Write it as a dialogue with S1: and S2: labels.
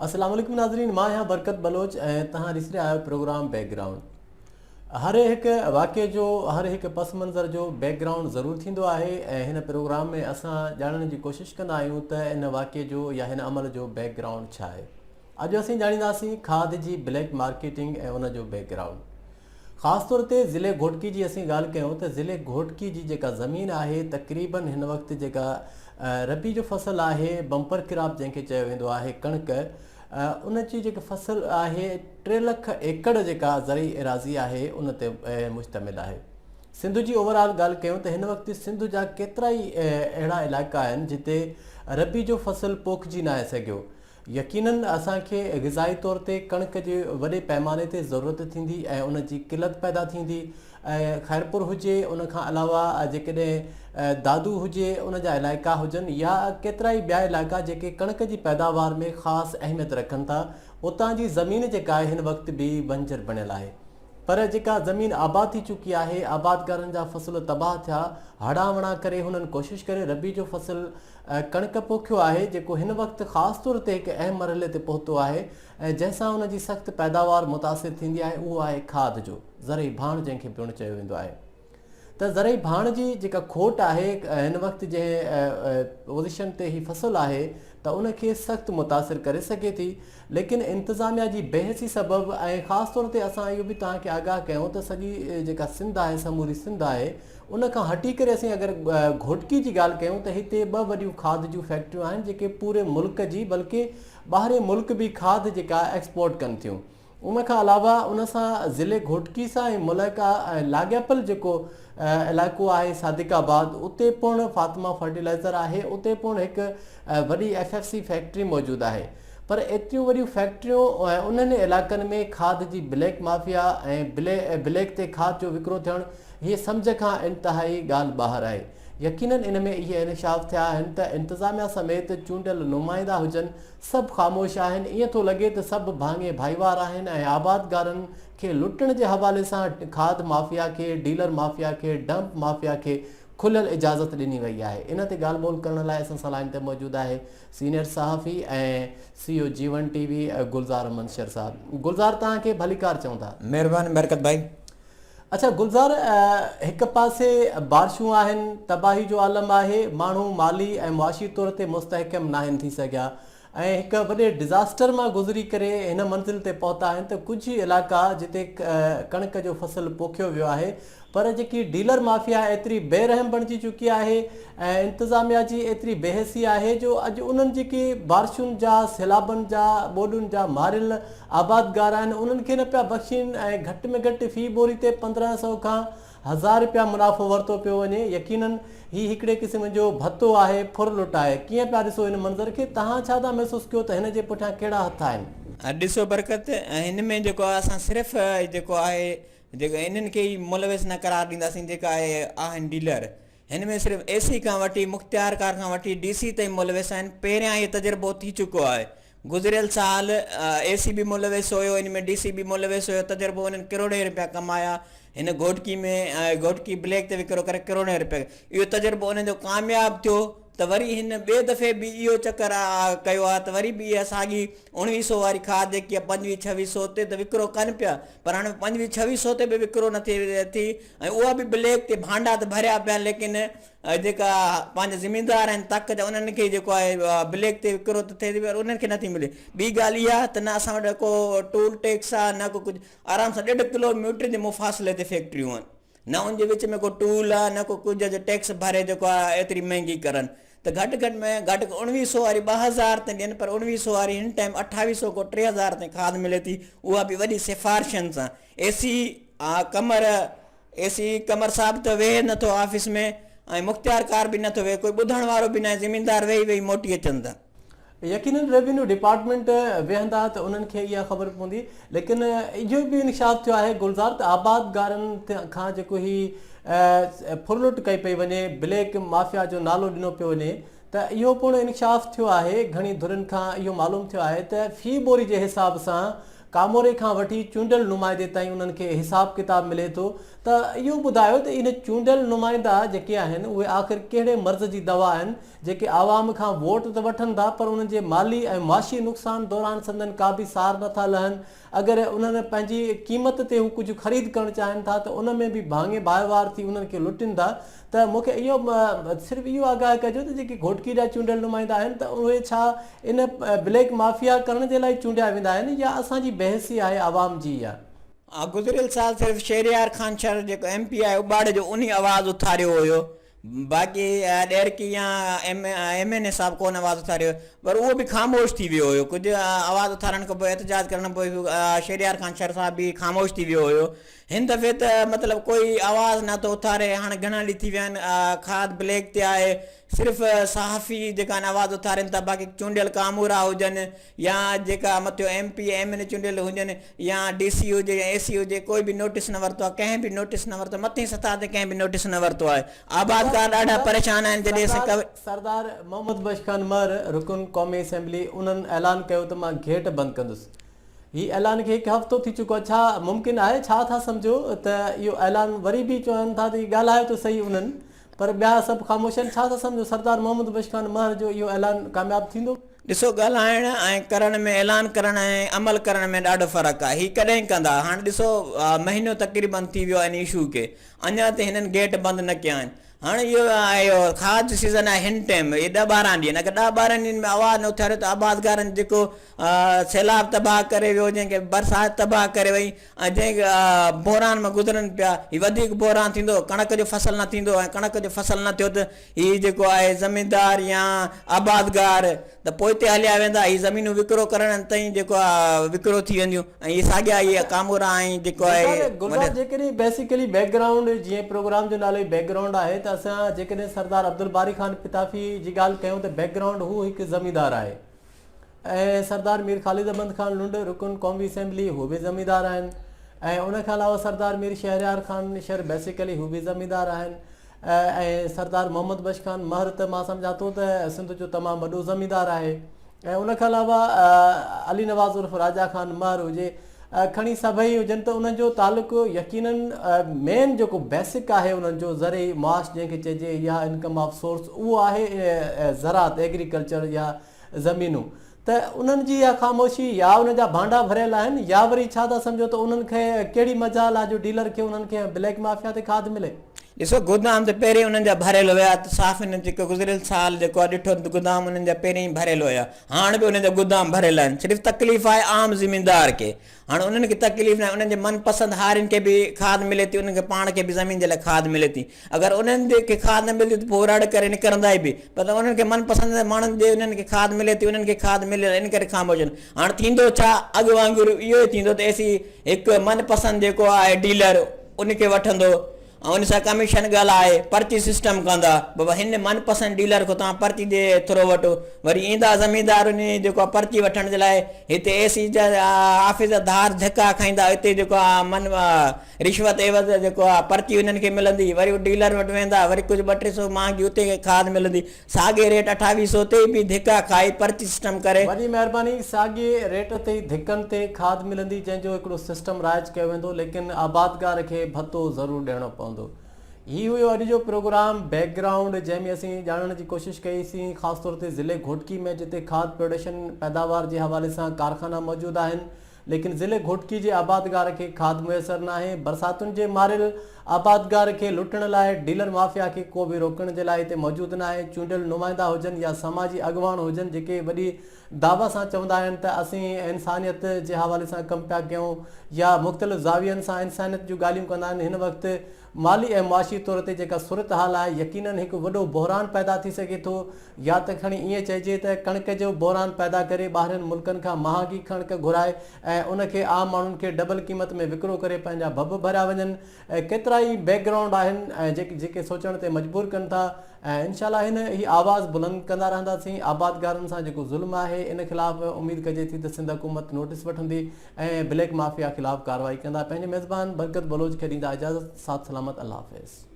S1: अस्सलाम वालेकुम नाज़रीन, मां यहाँ बरकत बलोच ऐं तव्हां ॾिसी रहिया आहियो प्रोग्राम बैकग्राउंड। हर हिकु वाक़े जो हर हिकु पस मंज़र जो बैकग्राउंड ज़रूरु थींदो आहे ऐं हिन प्रोग्राम में असां ॼाणण जी कोशिशि कंदा आहियूं त इन वाक़े जो या हिन अमल जो बैकग्राउंड छा आहे। अॼु असीं ॼाणींदासीं खाद जी ब्लैक मार्केटिंग ऐं उन जो बैकग्राउंड। ख़ासि तौर ते ज़िले घोटकी जी असीं ॻाल्हि कयूं त ज़िले घोटकी जी जेका ज़मीन आहे तक़रीबन हिन वक़्तु जेका रबी जो फ़सुलु आहे, बम्पर क्रॉप जंहिंखे चयो वेंदो आहे, कणिक, उन जी जेका फ़सुलु आहे 3 लख एकड़ जेका ज़रई एराज़ी आहे उन ते मुश्तमिल आहे। सिंध जी ओवरऑल ॻाल्हि कयूं त हिन वक़्तु सिंध जा केतिरा ई अहिड़ा इलाइक़ा आहिनि जिते रबी जो फ़सुलु पोखिजी न आहे सघियो। यकीनन असांखे ग़िज़ाई तौर ते कणिक जे वॾे पैमाने ते ज़रूरत थींदी ऐं उन जी क़िलत पैदा थींदी। ऐं खैरपुर हुजे, उन खां अलावा जेकॾहिं दादू हुजे, उन जा इलाइक़ा हुजनि या केतिरा ई ॿिया इलाइक़ा जेके कणिक जी पैदावार में ख़ासि अहमियत रखनि था, उतां जी ज़मीन जेका आहे हिन वक़्तु बि बंजर बणियल आहे। पर जेका ज़मीन आबाद थी चुकी आहे, आबादकारनि जा फ़सुल तबाह थिया, हड़ा वड़ा करे हुननि कोशिशि करे रबी जो फ़सुलु कणिक पोखियो आहे, जेको हिन वक़्तु ख़ासि तौर ते हिकु अहम मरहले ते पहुतो आहे ऐं जंहिंसां हुन जी सख़्तु पैदावार मुतासिर थींदी आहे, उहो आहे खाद जो ज़रई भाण जंहिंखे पिणु चयो वेंदो आहे। त ज़रई भाण जी जेका खोट आहे हिन वक़्तु जंहिं पोज़ीशन ते ही फ़सुलु आहे त उनखे सख़्तु मुतासिर करे सघे थी, लेकिन इंतिज़ामिया जी बेहसी सबबु ऐं ख़ासि तौर ते असां इहो बि तव्हांखे आगाह कयूं त सॼी जेका सिंध आहे, समूरी सिंध आहे, उन खां हटी करे असीं अगरि घोटकी जी ॻाल्हि कयूं त हिते 2 वॾियूं खाद जूं फैक्ट्रियूं आहिनि जेके पूरे मुल्क जी बल्कि ॿाहिरि मुल्क बि खाद जेका एक्सपोर्ट कनि थियूं। उन खां अलावा उन सां ज़िले घोटकी सां ऐं मुल्का लाॻापियल जेको इलाइक़ो आहे सादिकाबाद, उते पिणु फातिमा फर्टिलाइज़र आहे, उते पिणु हिकु वॾी FFC फैक्ट्री मौजूदु आहे। पर एतिरियूं वॾियूं फैक्ट्रियूं उन्हनि इलाइक़नि में खाद जी ब्लैक माफ़िया ऐं ब्लैक ते खाद जो विकिरो थियणु, हीअ सम्झ खां इंतिहाई ॻाल्हि ॿाहिरि आहे। यकीनन इन में इहे इंकशाफ थिया आहिनि त इंतिज़ामिया समेत चूंडियल नुमाइंदा हुजनि, सभु ख़ामोश आहिनि। ईअं थो लॻे त सभु भाङे भाईवार आहिनि ऐं आबादगारनि खे लुटण जे हवाले सां खाद माफ़िया खे, डीलर माफ़िया खे, डंप माफ़िया खे खुलियल इजाज़त ॾिनी वई आहे। इन ते ॻाल्हि ॿोल करण लाइ असां सां लाइन ते मौजूदु आहे सीनियर सहाफ़ी ऐं CEO जीवन TV गुलज़ार मंशर साहब। गुलज़ार, तव्हांखे भलीकार चऊं था।
S2: महिरबानी बरकत भाई।
S1: अच्छा गुलज़ार, हिकु पासे बारिशूं आहिनि, तबाही जो आलम आहे, माण्हू माली ऐं मुआशी तौर ते मुस्तहकम न आहिनि थी सघिया ऐं हिकु वॾे डिज़ास्टर मां गुज़री करे हिन मंज़िल ते पहुता आहिनि त कुझु इलाइक़ा जिते कणिक जो फ़सुलु पोखियो वियो आहे, पर जेकी डीलर माफ़िया एतिरी बेरहम बणिजी चुकी आहे ऐं इंतिज़ामिया जी एतिरी बेहसी आहे जो अॼु उन्हनि जेकी बारिशुनि जा, सैलाबनि जा, ॿोॾुनि जा मारियल आबादगार आहिनि, उन्हनि खे न पिया बख़्शीनि ऐं घटि में घटि फ़ी बोरी ते 1500 खां 1000 रुपया मुनाफ़ो वरितो पियो वञे। यकीनन हीउ हिकिड़े क़िस्म जो भतो आहे, फुर लुट आहे। कीअं पिया ॾिसो हिन मंज़र खे? तव्हां छा था महसूसु कयो त हिन जे पुठियां कहिड़ा हथ आहिनि?
S2: ॾिसो बरकत, हिन में जेको असां सिर्फ़ु जेको आहे जेको इन्हनि खे ई मुलविस न करार ॾींदासीं जेका आहिनि डीलर। हिन में सिर्फ़ु AC खां वठी मुख़्तियारकार खां वठी DC ताईं मुलविस आहिनि। पहिरियां इहो तजुर्बो थी चुको आहे। गुज़िरियल साल AC बि मुलविस हुयो, इन में DC बि मुलविस हुयो। तजुर्बो उन्हनि करोड़े रुपया कमाया। हिन घोटकी में घोटकी ब्लैक ते विकिरो करे करोड़े रुपया, इहो तजुर्बो उन्हनि जो कामयाबु थियो। त वरी हिन ॿिए दफ़े बि इहो चकर कयो आहे त वरी बि इहा साॻी 1900 वारी खाद जेकी आहे 2500-2600 ते त विकिरो कनि पिया, पर हाणे 2500-2600 ते बि विकिरो न थी ऐं उहा बि ब्लैक ते भांडा त भरिया पिया, लेकिन जेका पंहिंजा ज़मीनदार आहिनि तक जा उन्हनि खे जेको आहे ब्लैक ते विकिरो त थिए थी, पर उन्हनि खे नथी मिले। ॿी ॻाल्हि इहा त न असां वटि को टोल टैक्स आहे, न को कुझु, आराम सां 1.5 किलोमीटर जे मुफ़ासिले ते फैक्ट्रियूं आहिनि, न उनजे विच में को टूल आहे, न को कुझु जो टैक्स भरे जेको आहे एतिरी महांगी करनि। त घटि में घटि 1900 वारी 2000 ताईं ॾियनि, पर 1900 वारी हिन टाइम 2800 को 3000 ताईं खाद मिले थी, उहा बि वॾी सिफ़ारिशनि सां। AC कमर साहब त वेहे नथो ऑफिस में ऐं मुख़्तियारकार बि नथो वेहे, कोई ॿुधण वारो बि न आहे, ज़मीनदार वेही मोटी अचनि था।
S1: यकीनन रेवेन्यू डिपार्टमेंट वेहंदा त उन्हनि खे इहा ख़बर पवंदी, लेकिन इहो बि इंकशाफ थियो आहे गुलज़ार त आबादगारनि खां जेको ही फुरलुट कई पई वञे, ब्लैक माफ़िया जो नालो ॾिनो पियो वञे, त इहो पिणु इंकशाफ थियो आहे। घणी धुरनि खां इहो मालूम थियो आहे त फ़ी बोरी जे हिसाब सां कामोरे खां वठी चूंडियल नुमाइंदे ताईं उन्हनि खे हिसाब किताब मिले थो त इहो ॿुधायो त इन चूंडियल नुमाइंदा जेके आहिनि उहे आख़िर कहिड़े मर्ज़ जी दवा आहिनि जेके आवाम खां वोट त वठनि था पर उन्हनि जे माली ऐं मुआशी नुक़सान दौरान संदन का बि सार नथा लहनि अगरि उन्हनि पंहिंजी क़ीमत ते हू कुझु ख़रीद करणु चाहिनि था त उन में बि भाङे भाइवार थी उन्हनि खे लुटनि था त मूंखे इहो सिर्फ़ु इहो आगाह कजो त जेके घोटकी जा चूंडियल नुमाइंदा आहिनि त उहे छा इन ब्लैक माफ़िया करण जे लाइ चूंडिया वेंदा आहिनि या असांजी बहसी आहे आवाम जी आहे।
S2: गुज़िरियल साल सिर्फ़ु शहरियार खान शहर जेको MP आहे उबाड़े जो उन आवाज़ उथारियो हुयो, बाक़ी ॾेरकी या MNA साहब कोन आवाज़ उथारियो पर उहो बि ख़ामोश थी वियो हुयो। कुझु आवाज़ उथारण खां पोइ एहतजाज करण पोइ शहरियार खान शहर साहब बि ख़ामोश थी वियो हुयो। हिन दफ़े त मतिलबु कोई आवाज़ नथो उथारे। हाणे घणा ॾींहं थी विया आहिनि खाद ब्लैक ते आहे, सिर्फ़ु सहाफ़ी जेका आवाज़ उथारनि था, बाक़ी चूंडियल कामूरा हुजनि या जेका मथियो MP MNA चूंडियल हुजनि या DC हुजे AC हुजे, कोई बि नोटिस न वरितो आहे, कंहिं बि नोटिस न वरितो, मथे सतह ते कंहिं बि नोटिस न वरितो आहे। आबादकार ॾाढा परेशान आहिनि। जॾहिं
S1: सरदार मोहम्मद बख्श खान महर रुकन क़ौमी असेंबली उन्हनि ऐलान कयो त मां गेट बंदि कंदुसि। ही ऐलान खे हिकु हफ़्तो थी चुको आहे। छा मुमकिन आहे, छा था सम्झो त इहो ऐलान वरी बि चवनि था त ॻाल्हायो त सही उन्हनि पर ॿिया सभु ख़ामोश आहिनि? छा था सम्झो सरदार मोहम्मद बख्श खान महर जो इहो ऐलान कामयाबु थींदो?
S2: ॾिसो, ॻाल्हाइण ऐं करण में, ऐलान करण ऐं अमल करण में ॾाढो फ़र्क़ु आहे। हीअ कॾहिं कंदा? हाणे ॾिसो, महीनो तक़रीबन थी वियो आहे इन इशू खे, अञा त हिननि गेट बंदि न कया आहिनि। हाणे इहो इहो खाद जो सीज़न आहे, हिन टाइम ये 10-12 ॾींहं, अगरि 10-12 ॾींहंनि में आवाज़ु न उथारियो त आबादगारनि जेको सैलाब तबाह करे वियो, जंहिंखे बरसाति तबाह करे वई ऐं जंहिं बहिरान में गुज़रनि पिया, हीअ वधीक बहिरान थींदो, कणक जो फसल न थींदो ऐं कणक जो फसल न थियो त हीअ जेको आहे ज़मीनदार या आबादगार त पोइ ते हलिया वेंदा। हीअ ज़मीनूं विकिरो करण ताईं जेको आहे विकिरो थी वेंदियूं ऐं इहे साॻिया इहे कामूरा ऐं जेको आहे
S1: जेकॾहिं बेसिकली बैकग्राउंड जीअं प्रोग्राम जो नालो बैकग्राउंड आहे त असां जेकॾहिं सरदार अब्दुल बारी खान पिताफ़ी जी ॻाल्हि कयूं त बैकग्राउंड हू हिकु ज़मींदार आहे ऐं सरदार मीर ख़ालिद अहमद खान लुंड रुकन क़ौमी असेंबली हू बि ज़मींदार आहिनि ऐं उनखां अलावा सरदार मीर शहरियार खान शहर बेसिकली हू बि ज़मींदार आहिनि ऐं सरदार मोहम्मद बख्श खान महर त मां सम्झा थो त सिंध जो तमामु वॾो ज़मींदार आहे ऐं उनखां अलावा अली नवाज़ उर्फ़ राजा खान महर हुजे, खणी सभई हुजनि त उन्हनि जो तालुक़ु यकीननि मेन जेको बेसिक आहे उन्हनि जो ज़रिए मुआश जंहिंखे चइजे या इनकम ऑफ सोर्स उहो आहे ज़रात एग्रीकल्चर या ज़मीनूं। त उन्हनि जी इहा ख़ामोशी या उन जा भांडा भरियल आहिनि या वरी छा था सम्झो त उन्हनि खे कहिड़ी मजाल आहे जो डीलर खे उन्हनि खे ब्लैक माफ़िया ते खाद मिले?
S2: ॾिसो, गोदाम त पहिरीं उन्हनि जा भरियल हुया त साफ़ हिन जेको गुज़िरियल साल जेको आहे ॾिठो त गोदाम उन्हनि जा पहिरीं ई भरियल हुया, हाणे बि उन्हनि जा गोदाम भरियल आहिनि। सिर्फ़ु तकलीफ़ आहे आम ज़मीनदार खे। हाणे उन्हनि खे तकलीफ़ न आहे, उन्हनि जे मनपसंदि हारियुनि खे बि खाद मिले थी, उन्हनि खे पाण खे बि ज़मीन जे लाइ खाद मिले थी। अगरि उन्हनि खे खाद न मिले त पोइ रड़ करे निकिरंदा ई बि, पर उन्हनि खे मनपसंदि माण्हुनि जे उन्हनि खे खाद मिले थी, उन्हनि खे खाद मिले इन करे ख़ामोश आहिनि। हाणे थींदो छा? अॻु वांगुरु इहो ई थींदो त एसी हिकु मनपसंदि जेको आहे डीलर उनखे वठंदो ऐं उन सां कमीशन ॻाल्हाए पर्ची सिस्टम कंदा, बाबा हिन मनपसंदि डीलर खां तव्हां पर्ची जे थ्रो वठो। वरी ईंदा ज़मीनदार उन जेको आहे पर्ची वठण जे लाइ हिते AC जा ऑफिस धार धका खाईंदा, हिते जेको आहे रिश्वत एवज़ जेको आहे पर्ची उन्हनि खे मिलंदी, वरी उहो डीलर वटि वेंदा, वरी कुझु 200-300 महांगी उते खाद मिलंदी, साॻे रेट 2800 ते बि धिका खाई पर्ची सिस्टम करे।
S1: वॾी महिरबानी, साॻे रेट ते धिकनि ते खाद मिलंदी जंहिंजो हिकिड़ो सिस्टम राइज कयो वेंदो, लेकिन आबादगार खे भतो ज़रूरु ॾियणो पवंदो। ही हुयो अॼु जो प्रोग्राम बैकग्राउंड, जंहिंमें असीं ॼाणण जी कोशिशि कईसीं ख़ासि तौर ते ज़िले घोटकी में जिते खाद प्रोडक्शन पैदावार जे हवाले सां कारखाना मौजूदु आहिनि, लेकिन ज़िले घोटकी जे आबादगार खे खाद मुयसरु न आहे। बरसातुनि जे मारियल आबादगार खे लुटण लाइ डीलर माफ़िया खे को बि रोकण जे लाइ हिते मौजूदु न आहे। चूंडियल नुमाइंदा हुजनि या समाजी अॻवान हुजनि जेके वॾी दावा सां चवंदा आहिनि त असीं इंसानियत जे हवाले सां कमु पिया कयूं या मुख़्तलिफ़ ज़ावियनि सां इंसानियत जूं ॻाल्हियूं कंदा आहिनि, हिन वक़्तु माली ऐं मुआशी तौर ते जेका सूरत हाल आहे यकीननि हिकु वॾो बहिरान पैदा थी सघे थो। या त खणी ईअं चइजे त कणिक जो बहिरान पैदा करे ॿाहिरनि मुल्कनि खां महांगी कणिक घुराए ऐं उनखे आम माण्हुनि खे डबल क़ीमत में विकिरो करे पंहिंजा भब भरिया वञनि। ऐं केतिरा ई बैकग्राउंड आहिनि ऐं जेके सोचण ते मजबूर कनि था ऐं इनशाला हिन ही आवाज़ बुलंद कंदा रहंदासीं। आबादगारनि सां जेको ज़ुल्म आहे इन ख़िलाफ़ उमेद कजे थी त सिंध हुकूमत नोटिस वठंदी ऐं ब्लैक माफ़िया ख़िलाफ़ कार्रवाई कंदा। पंहिंजे मेज़बान बरकत बलोच खे ॾींदा इजाज़त, साथ सलामत, अल्लाह हाफ़िज़।